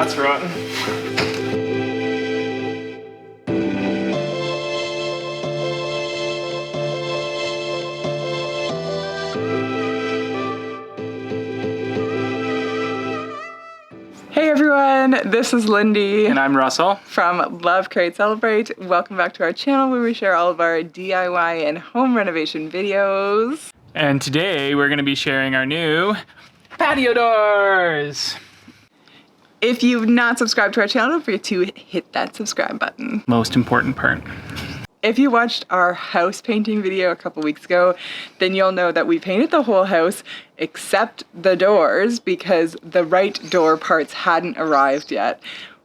that's rotten. Hey everyone, this is Lindy. And I'm Russell. From Love, Create, Celebrate. Welcome back to our channel where we share all of our DIY and home renovation videos. And today we're going to be sharing our new patio doors. If you've not subscribed to our channel, don't forget to hit that subscribe button. Most important part. If you watched our house painting video a couple weeks ago, then you'll know that we painted the whole house except the doors because the right door parts hadn't arrived yet.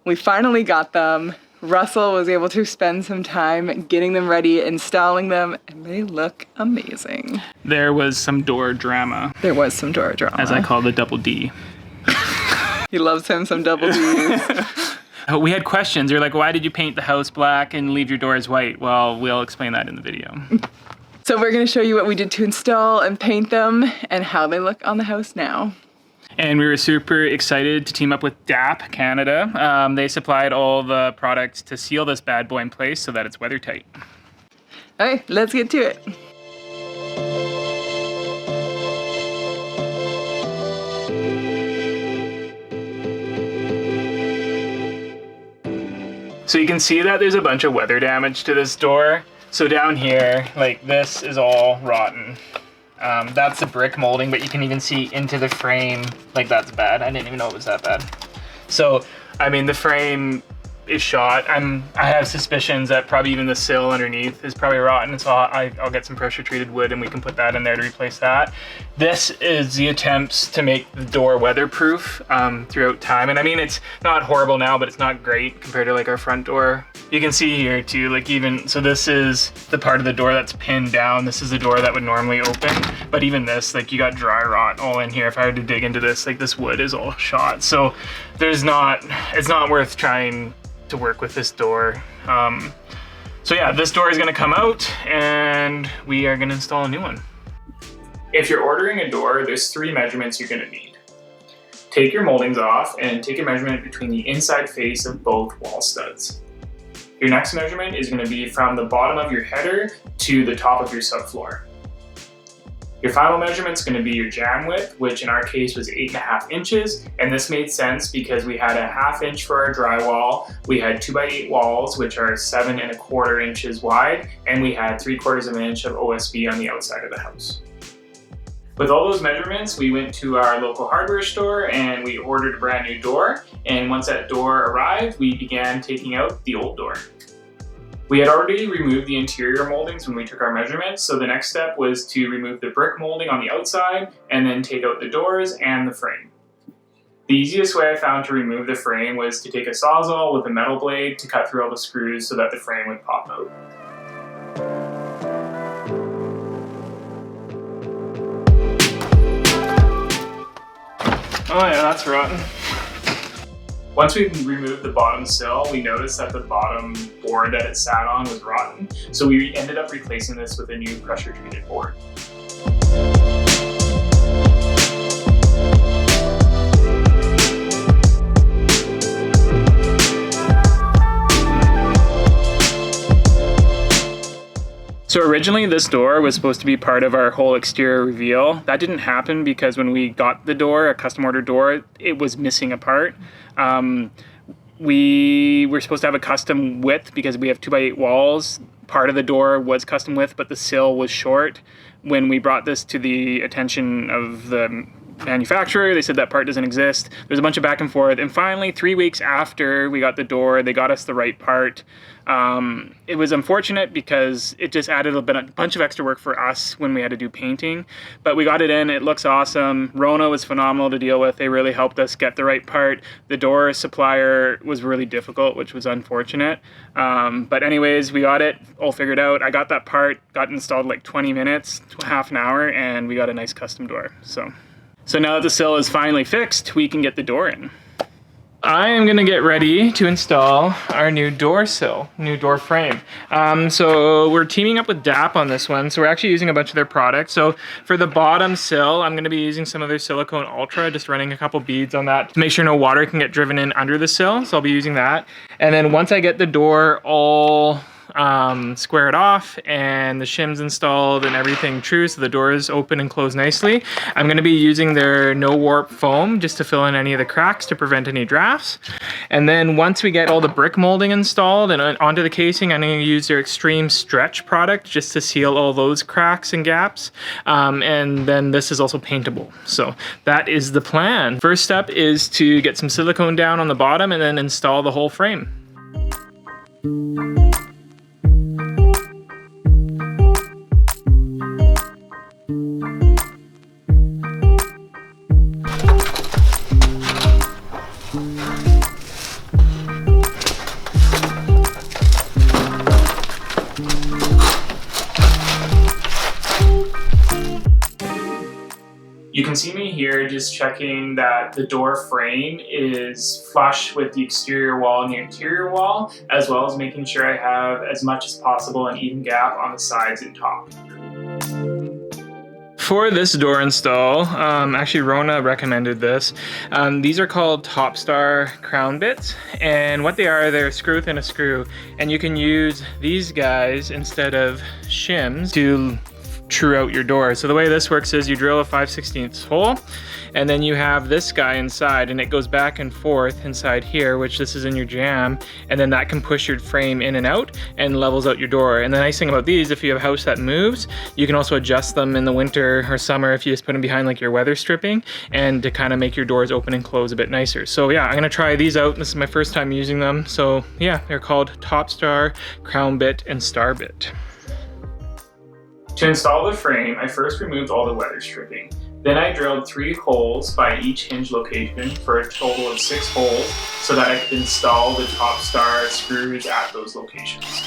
We finally got them. Russell was able to spend some time getting them ready, installing them, and they look amazing. There was some door drama. There was some door drama. As I call the double D. He loves him some double D's. We had questions. They're like, why did you paint the house black and leave your doors white? Well, we'll explain that in the video. So we're going to show you what we did to install and paint them and how they look on the house now. And we were super excited to team up with DAP Canada. They supplied all the products to seal this bad boy in place so that it's weather tight. Okay, let's get to it. So you can see that there's a bunch of weather damage to this door. So down here, like this is all rotten. That's the brick molding, but you can even see into the frame, like that's bad. I didn't even know it was that bad. So, I mean, the frame is shot. I have suspicions that probably even the sill underneath is probably rotten, so I'll get some pressure treated wood and we can put that in there to replace that. This is the attempts to make the door weatherproof throughout time. And I mean, it's not horrible now, but it's not great compared to like our front door. You can see here too, like even, so this is the part of the door that's pinned down. This is the door that would normally open. But even this, like you got dry rot all in here. If I had to dig into this, like this wood is all shot. So it's not worth trying to work with this door. So yeah, this door is gonna come out and we are gonna install a new one. If you're ordering a door, there's 3 measurements you're gonna need. Take your moldings off and take a measurement between the inside face of both wall studs. Your next measurement is gonna be from the bottom of your header to the top of your subfloor. Your final measurement is going to be your jamb width, which in our case was 8.5 inches. And this made sense because we had a 1/2 inch for our drywall. We had 2x8 walls, which are 7.25 inches wide. And we had 3/4 of an inch of OSB on the outside of the house. With all those measurements, we went to our local hardware store and we ordered a brand new door. And once that door arrived, we began taking out the old door. We had already removed the interior moldings when we took our measurements, so the next step was to remove the brick molding on the outside and then take out the doors and the frame. The easiest way I found to remove the frame was to take a Sawzall with a metal blade to cut through all the screws so that the frame would pop out. Oh yeah, that's rotten. Once we removed the bottom sill, we noticed that the bottom board that it sat on was rotten, so we ended up replacing this with a new pressure-treated board. So originally this door was supposed to be part of our whole exterior reveal. That didn't happen because when we got the door, a custom order door, it was missing a part. We were supposed to have a custom width because we have 2x8 walls. Part of the door was custom width, but the sill was short. When we brought this to the attention of the manufacturer, they said that part doesn't exist. There's a bunch of back and forth, and finally 3 weeks after we got the door, they got us the right part. It was unfortunate because it just added a bunch of extra work for us when we had to do painting, but we got it in. It looks awesome. Rona was phenomenal to deal with. They really helped us get the right part. The door supplier was really difficult, which was unfortunate. But anyways, we got it all figured out. I got that part, got installed in like 20 minutes, half an hour, and we got a nice custom door. So now that the sill is finally fixed, we can get the door in. I am gonna get ready to install our new door sill, new door frame. So we're teaming up with DAP on this one. So we're actually using a bunch of their products. So for the bottom sill, I'm gonna be using some of their silicone ultra, just running a couple beads on that to make sure no water can get driven in under the sill. So I'll be using that. And then once I get the door all squared off and the shims installed and everything true so the doors open and close nicely, I'm going to be using their no warp foam just to fill in any of the cracks to prevent any drafts. And then once we get all the brick molding installed and onto the casing, I'm going to use their extreme stretch product just to seal all those cracks and gaps. And then this is also paintable. So that is the plan. First step is to get some silicone down on the bottom and then install the whole frame. You can see me here just checking that the door frame is flush with the exterior wall and the interior wall, as well as making sure I have as much as possible an even gap on the sides and top. For this door install, actually Rona recommended this. These are called Top Star crown bits, and what they are, they're a screw within a screw, and you can use these guys instead of shims to true out your door. So the way this works is you drill a 5/16 hole, and then you have this guy inside, and it goes back and forth inside here, which this is in your jamb, and then that can push your frame in and out and levels out your door. And the nice thing about these, if you have a house that moves, you can also adjust them in the winter or summer if you just put them behind like your weather stripping, and to kind of make your doors open and close a bit nicer. So yeah, I'm gonna try these out. This is my first time using them. So yeah, they're called Top Star Crown Bit and Star Bit. To install the frame, I first removed all the weather stripping. Then I drilled 3 holes by each hinge location for a total of 6 holes so that I could install the Top Star screws at those locations.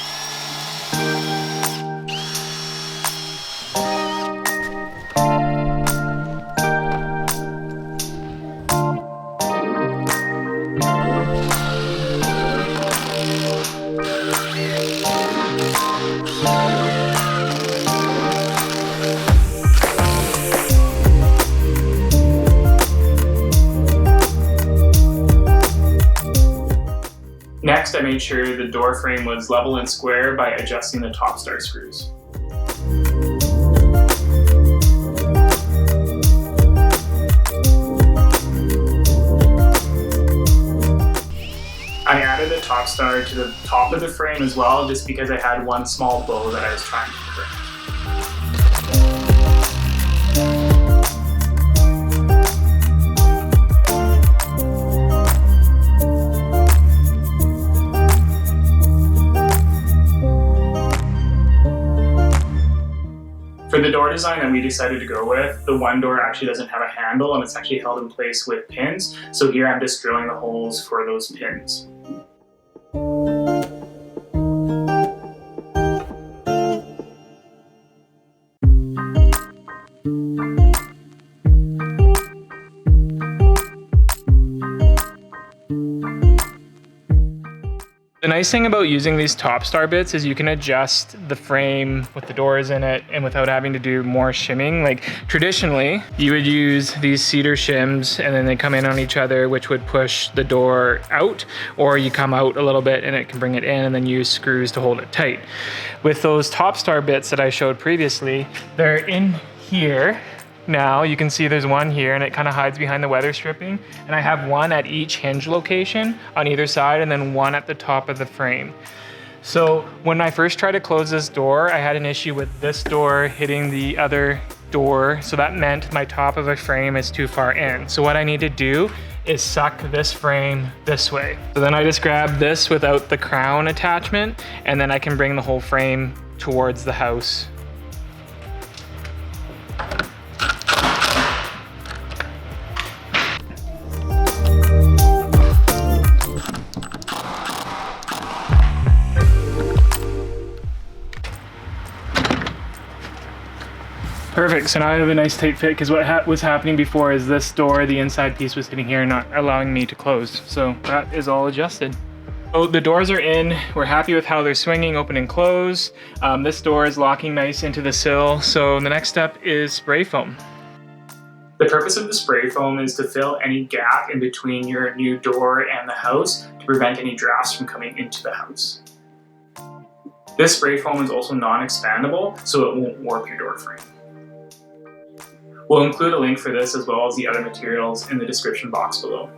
Next, I made sure the door frame was level and square by adjusting the Top Star screws. I added the Top Star to the top of the frame as well, just because I had one small bow that I was trying to correct. For the door design that we decided to go with, the one door actually doesn't have a handle and it's actually held in place with pins. So here I'm just drilling the holes for those pins. The nice thing about using these Top Star bits is you can adjust the frame with the doors in it and without having to do more shimming. Like traditionally, you would use these cedar shims and then they come in on each other, which would push the door out, or you come out a little bit and it can bring it in and then use screws to hold it tight. With those Top Star bits that I showed previously, they're in here. Now you can see there's one here and it kind of hides behind the weather stripping, and I have one at each hinge location on either side and then one at the top of the frame. So when I first tried to close this door, I had an issue with this door hitting the other door, so that meant my top of the frame is too far in. So what I need to do is suck this frame this way. So then I just grab this without the crown attachment, and then I can bring the whole frame towards the house. Perfect. Perfect, so now I have a nice tight fit, because what was happening before is this door, the inside piece was hitting here, not allowing me to close. So that is all adjusted. Oh, the doors are in. We're happy with how they're swinging, open and close. This door is locking nice into the sill. So the next step is spray foam. The purpose of the spray foam is to fill any gap in between your new door and the house to prevent any drafts from coming into the house. This spray foam is also non-expandable, so it won't warp your door frame. We'll include a link for this as well as the other materials in the description box below.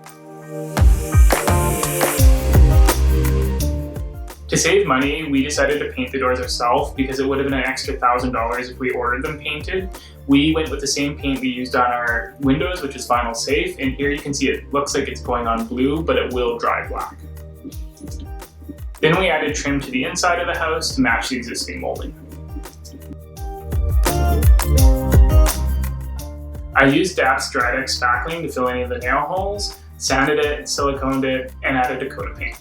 To save money, we decided to paint the doors ourselves because it would have been an extra $1,000 if we ordered them painted. We went with the same paint we used on our windows, which is vinyl safe, and here you can see it looks like it's going on blue, but it will dry black. Then we added trim to the inside of the house to match the existing molding. I used DAP's Drydex spackling to fill any of the nail holes, sanded it, siliconed it, and added a coat of paint.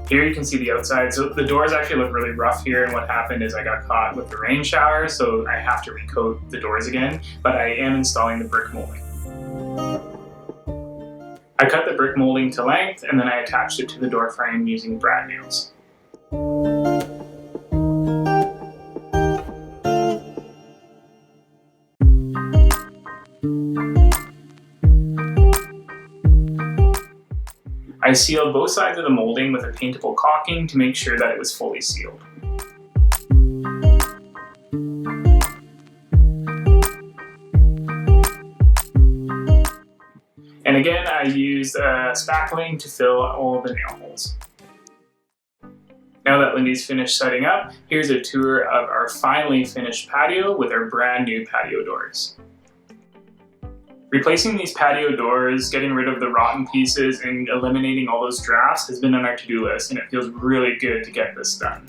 Here you can see the outside. So the doors actually look really rough here, and what happened is I got caught with the rain shower, so I have to recoat the doors again, but I am installing the brick molding. I cut the brick molding to length, and then I attached it to the door frame using brad nails. I sealed both sides of the molding with a paintable caulking to make sure that it was fully sealed. And again, I used spackling to fill all of the nail holes. Now that Lindy's finished setting up, here's a tour of our finally finished patio with our brand new patio doors. Replacing these patio doors, getting rid of the rotten pieces, and eliminating all those drafts has been on our to-do list, and it feels really good to get this done.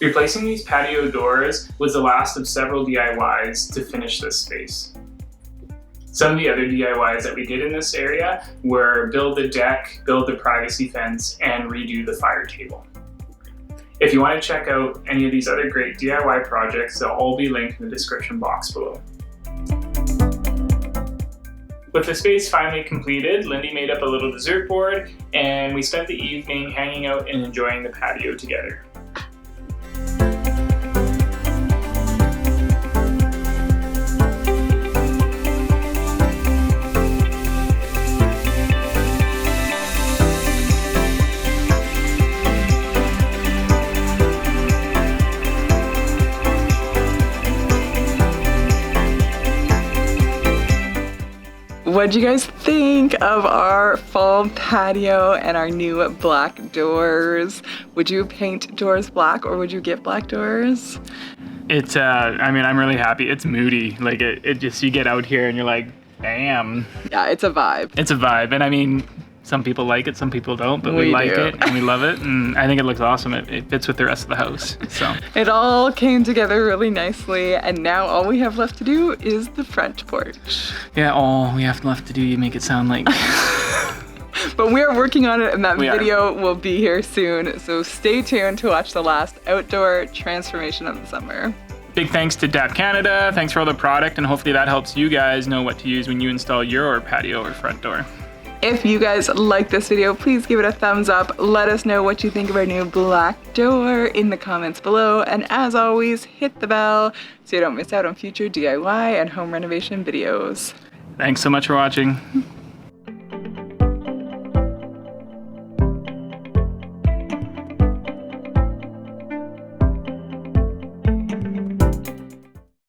Replacing these patio doors was the last of several DIYs to finish this space. Some of the other DIYs that we did in this area were build the deck, build the privacy fence, and redo the fire table. If you want to check out any of these other great DIY projects, they'll all be linked in the description box below. With the space finally completed, Lindy made up a little dessert board, and we spent the evening hanging out and enjoying the patio together. What'd you guys think of our fall patio and our new black doors? Would you paint doors black, or would you get black doors? It's, I mean, I'm really happy. It's moody. Like, it just, you get out here and you're like, damn. Yeah, it's a vibe. It's a vibe. And I mean, some people like it, some people don't, but we like it and we love it. And I think it looks awesome. It fits with the rest of the house, so. It all came together really nicely, and now all we have left to do is the front porch. Yeah, all we have left to do, you make it sound like. But we are working on it, and that video will be here soon. So stay tuned to watch the last outdoor transformation of the summer. Big thanks to DAP Canada. Thanks for all the product, and hopefully that helps you guys know what to use when you install your patio or front door. If you guys like this video, please give it a thumbs up. Let us know what you think of our new black door in the comments below. And as always, hit the bell so you don't miss out on future DIY and home renovation videos. Thanks so much for watching.